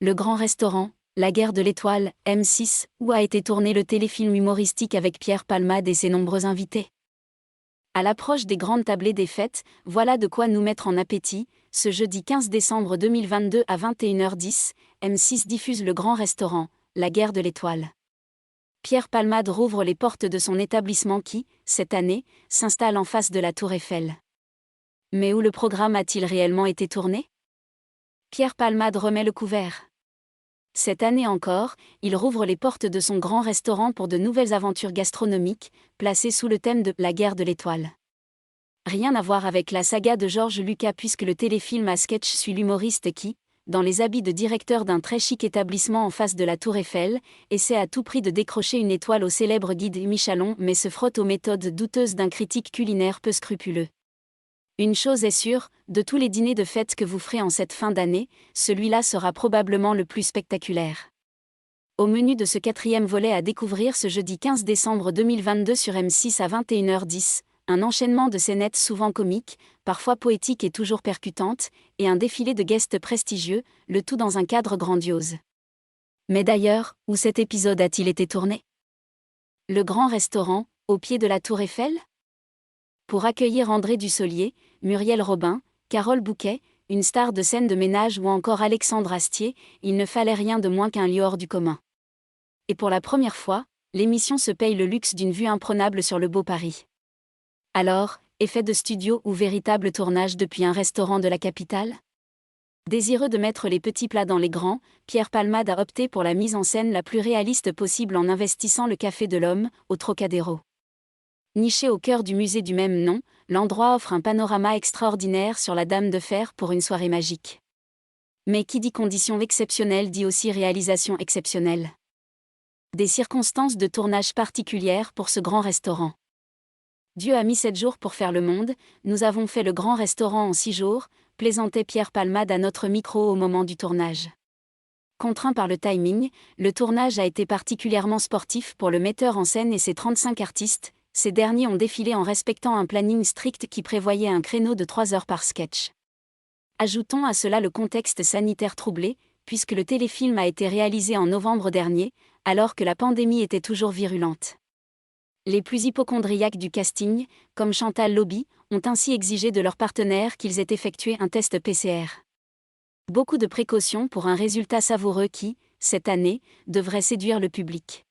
Le Grand Restaurant, La Guerre de l'Étoile, M6, où a été tourné le téléfilm humoristique avec Pierre Palmade et ses nombreux invités. À l'approche des grandes tablées des fêtes, voilà de quoi nous mettre en appétit. Ce jeudi 15 décembre 2022 à 21h10, M6 diffuse Le Grand Restaurant, La Guerre de l'Étoile. Pierre Palmade rouvre les portes de son établissement qui, cette année, s'installe en face de la Tour Eiffel. Mais où le programme a-t-il réellement été tourné ? Pierre Palmade remet le couvert. Cette année encore, il rouvre les portes de son grand restaurant pour de nouvelles aventures gastronomiques, placées sous le thème de La Guerre de l'Étoile. Rien à voir avec la saga de George Lucas puisque le téléfilm à sketch suit l'humoriste qui, dans les habits de directeur d'un très chic établissement en face de la Tour Eiffel, essaie à tout prix de décrocher une étoile au célèbre guide Michelin mais se frotte aux méthodes douteuses d'un critique culinaire peu scrupuleux. Une chose est sûre, de tous les dîners de fête que vous ferez en cette fin d'année, celui-là sera probablement le plus spectaculaire. Au menu de ce 4e volet à découvrir ce jeudi 15 décembre 2022 sur M6 à 21h10, un enchaînement de scénettes souvent comiques, parfois poétiques et toujours percutantes, et un défilé de guests prestigieux, le tout dans un cadre grandiose. Mais d'ailleurs, où cet épisode a-t-il été tourné ? Le Grand Restaurant, au pied de la Tour Eiffel ? Pour accueillir André Dussolier, Muriel Robin, Carole Bouquet, une star de scène de ménage ou encore Alexandre Astier, il ne fallait rien de moins qu'un lieu hors du commun. Et pour la première fois, l'émission se paye le luxe d'une vue imprenable sur le beau Paris. Alors, effet de studio ou véritable tournage depuis un restaurant de la capitale ? Désireux de mettre les petits plats dans les grands, Pierre Palmade a opté pour la mise en scène la plus réaliste possible en investissant le Café de l'Homme, au Trocadéro. Niché au cœur du musée du même nom, l'endroit offre un panorama extraordinaire sur la Dame de Fer pour une soirée magique. Mais qui dit conditions exceptionnelles dit aussi réalisation exceptionnelle. Des circonstances de tournage particulières pour ce grand restaurant. Dieu a mis 7 jours pour faire le monde, nous avons fait le grand restaurant en 6 jours, plaisantait Pierre Palmade à notre micro au moment du tournage. Contraint par le timing, le tournage a été particulièrement sportif pour le metteur en scène et ses 35 artistes. Ces derniers ont défilé en respectant un planning strict qui prévoyait un créneau de 3 heures par sketch. Ajoutons à cela le contexte sanitaire troublé, puisque le téléfilm a été réalisé en novembre dernier, alors que la pandémie était toujours virulente. Les plus hypocondriaques du casting, comme Chantal Lobby, ont ainsi exigé de leurs partenaires qu'ils aient effectué un test PCR. Beaucoup de précautions pour un résultat savoureux qui, cette année, devrait séduire le public.